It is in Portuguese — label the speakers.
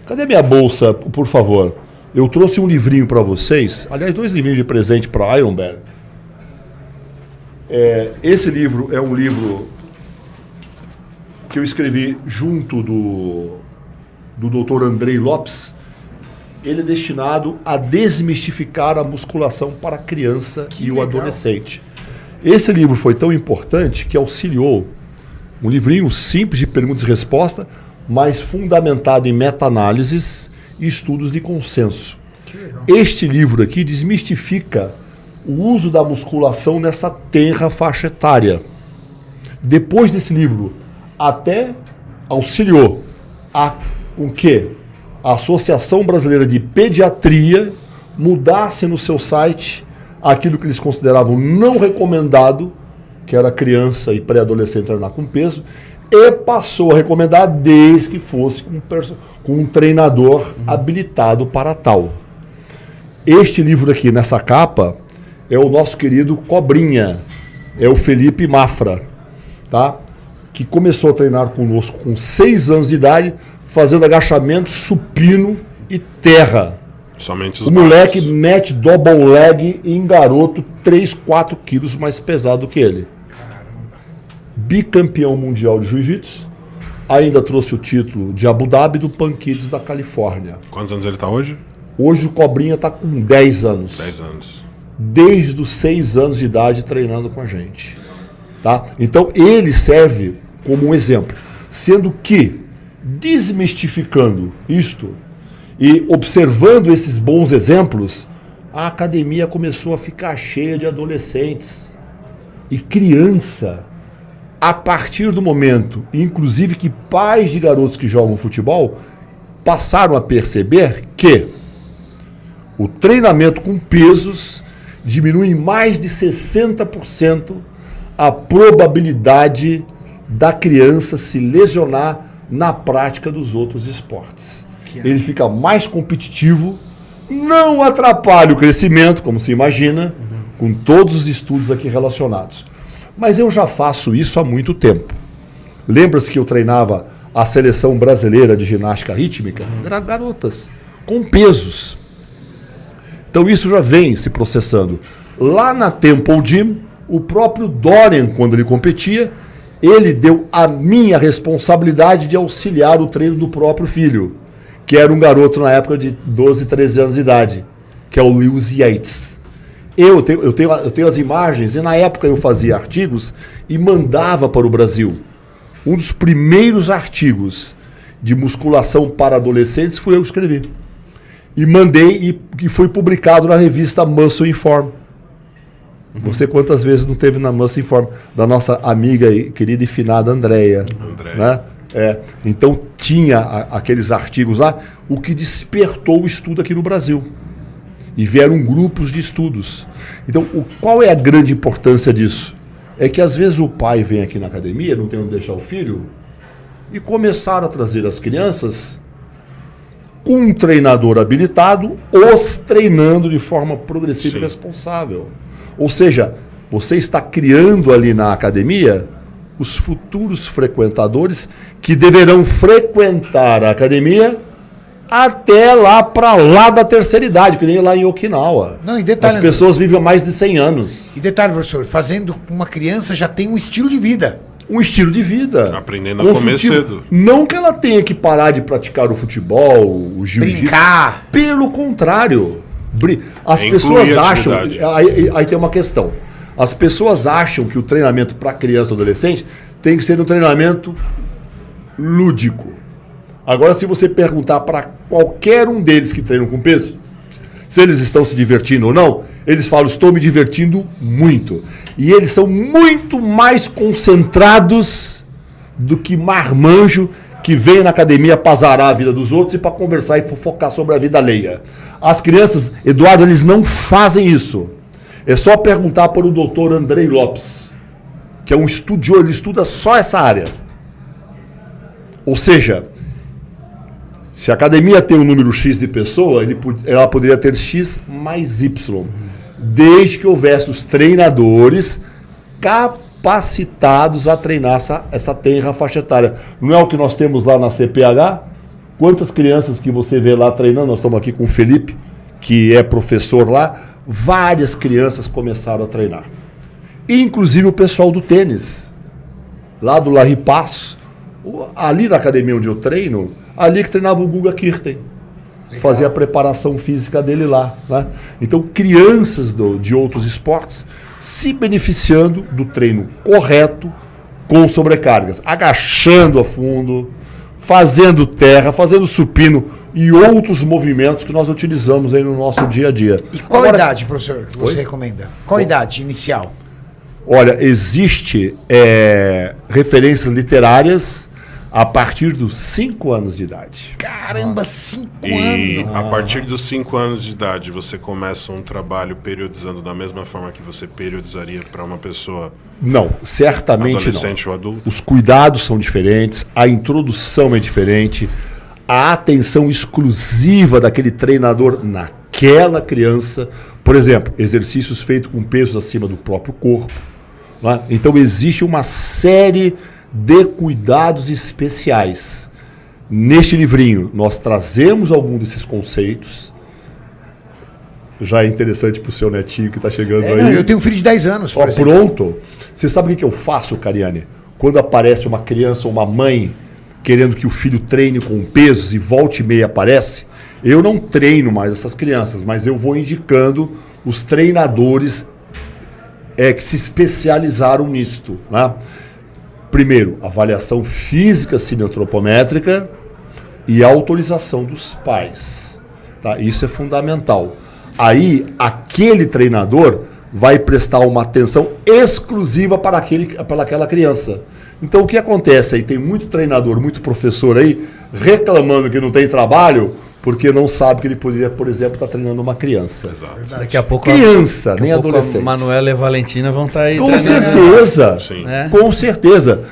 Speaker 1: Cadê minha bolsa, por favor? Eu trouxe um livrinho para vocês. Aliás, 2 livrinhos de presente para Ironberg. Esse livro é um livro que eu escrevi junto do Dr. Andrei Lopes. Ele é destinado a desmistificar a musculação para a criança e o adolescente. Esse livro foi tão importante que auxiliou um livrinho simples de perguntas e respostas, mas fundamentado em meta-análises e estudos de consenso. Este livro aqui desmistifica o uso da musculação nessa tenra faixa etária. Depois desse livro, até auxiliou o quê? A Associação Brasileira de Pediatria mudasse no seu site aquilo que eles consideravam não recomendado, que era criança e pré-adolescente treinar com peso, e passou a recomendar desde que fosse com um treinador habilitado para tal. Este livro aqui, nessa capa, é o nosso querido Cobrinha, é o Felipe Mafra, tá? Que começou a treinar conosco com 6 anos de idade, fazendo agachamento, supino e terra.
Speaker 2: Somente os
Speaker 1: o moleque mete double leg em garoto 3, 4 quilos mais pesado que ele.
Speaker 3: Caramba.
Speaker 1: Bicampeão mundial de jiu-jitsu. Ainda trouxe o título de Abu Dhabi do Pan Kids da Califórnia.
Speaker 2: Quantos anos ele está hoje?
Speaker 1: Hoje o Cobrinha está com 10 anos.
Speaker 2: 10 anos.
Speaker 1: Desde os 6 anos de idade treinando com a gente. Tá? Então ele serve como um exemplo. Sendo que, desmistificando isto e observando esses bons exemplos, a academia começou a ficar cheia de adolescentes e criança. A partir do momento, inclusive, que pais de garotos que jogam futebol passaram a perceber que o treinamento com pesos diminui em mais de 60% a probabilidade da criança se lesionar na prática dos outros esportes. Ele fica mais competitivo, não atrapalha o crescimento, como se imagina, com todos os estudos aqui relacionados. Mas eu já faço isso há muito tempo. Lembra-se que eu treinava a seleção brasileira de ginástica rítmica? Eram garotas, com pesos. Então isso já vem se processando. Lá na Temple Gym, o próprio Dorian, quando ele competia, ele deu a minha responsabilidade de auxiliar o treino do próprio filho, que era um garoto na época de 12, 13 anos de idade, que é o Lewis Yates. Eu tenho as imagens, e na época eu fazia artigos e mandava para o Brasil. Um dos primeiros artigos de musculação para adolescentes foi eu que escrevi. E mandei e foi publicado na revista Muscle Inform. Você quantas vezes não teve na Muscle Inform? Da nossa amiga e querida e finada Andréia. Né? Então tinha aqueles artigos lá, o que despertou o estudo aqui no Brasil. E vieram grupos de estudos. Então, qual é a grande importância disso? É que às vezes o pai vem aqui na academia, não tem onde deixar o filho, e começaram a trazer as crianças com um treinador habilitado, os treinando de forma progressiva e responsável. Ou seja, você está criando ali na academia os futuros frequentadores que deverão frequentar a academia até lá para lá da terceira idade, que nem lá em Okinawa.
Speaker 3: Não, e detalhe,
Speaker 1: as pessoas vivem há mais de 100 anos.
Speaker 3: E detalhe, professor, fazendo uma criança já tem um estilo de vida.
Speaker 1: Um estilo de vida.
Speaker 2: Aprendendo a comer cedo.
Speaker 1: Não que ela tenha que parar de praticar o futebol, o jiu-jitsu.
Speaker 3: Brincar.
Speaker 1: Pelo contrário. As pessoas acham... Aí tem uma questão. As pessoas acham que o treinamento para criança e adolescente tem que ser um treinamento lúdico. Agora, se você perguntar para qualquer um deles que treinam com peso, se eles estão se divertindo ou não, eles falam, estou me divertindo muito. E eles são muito mais concentrados do que marmanjo que vem na academia para azarar a vida dos outros e para conversar e fofocar sobre a vida alheia. As crianças, Eduardo, eles não fazem isso. É só perguntar para o doutor Andrei Lopes, que é um estudioso, ele estuda só essa área. Ou seja, se a academia tem um número X de pessoas, ela poderia ter X mais Y, desde que houvesse os treinadores capacitados a treinar essa tenra faixa etária. Não é o que nós temos lá na CPH? Quantas crianças que você vê lá treinando? Nós estamos aqui com o Felipe, que é professor lá. Várias crianças começaram a treinar. Inclusive o pessoal do tênis, lá do Larry Passo, ali na academia onde eu treino, ali que treinava o Guga Kirten. Fazia a preparação física dele lá. Né? Então, crianças de outros esportes se beneficiando do treino correto, com sobrecargas, agachando a fundo, fazendo terra, fazendo supino e outros movimentos que nós utilizamos aí no nosso dia a dia.
Speaker 3: E qual idade, professor, que você recomenda? Qual idade inicial?
Speaker 1: Olha, existe referências literárias a partir dos 5 anos de idade.
Speaker 3: Caramba, 5
Speaker 2: E
Speaker 3: anos!
Speaker 2: a partir dos 5 anos de idade, você começa um trabalho periodizando da mesma forma que você periodizaria para uma pessoa
Speaker 1: Não, certamente
Speaker 2: adolescente
Speaker 1: não.
Speaker 2: ou adulto?
Speaker 1: Os cuidados são diferentes, a introdução é diferente, a atenção exclusiva daquele treinador naquela criança. Por exemplo, exercícios feitos com pesos acima do próprio corpo. Não é? Então existe uma série de cuidados especiais. Neste livrinho, nós trazemos algum desses conceitos. Já é interessante para o seu netinho que está chegando aí.
Speaker 3: Não, eu tenho um filho de 10 anos, por exemplo.
Speaker 1: Pronto. Você sabe o que eu faço, Cariane? Quando aparece uma criança ou uma mãe querendo que o filho treine com pesos e volta e meia aparece, eu não treino mais essas crianças, mas eu vou indicando os treinadores que se especializaram nisto, né? Primeiro, avaliação física cineantropométrica e autorização dos pais. Tá? Isso é fundamental. Aí, aquele treinador vai prestar uma atenção exclusiva para aquela criança. Então, o que acontece aí? Tem muito treinador, muito professor aí reclamando que não tem trabalho porque não sabe que ele poderia, por exemplo, estar treinando uma criança.
Speaker 2: Exato.
Speaker 4: Daqui a pouco
Speaker 1: Criança, nem adolescente.
Speaker 4: A Manuela e a Valentina vão estar aí.
Speaker 1: Com
Speaker 4: treinando.
Speaker 1: certeza.
Speaker 2: Sim.
Speaker 4: É.
Speaker 1: Com certeza.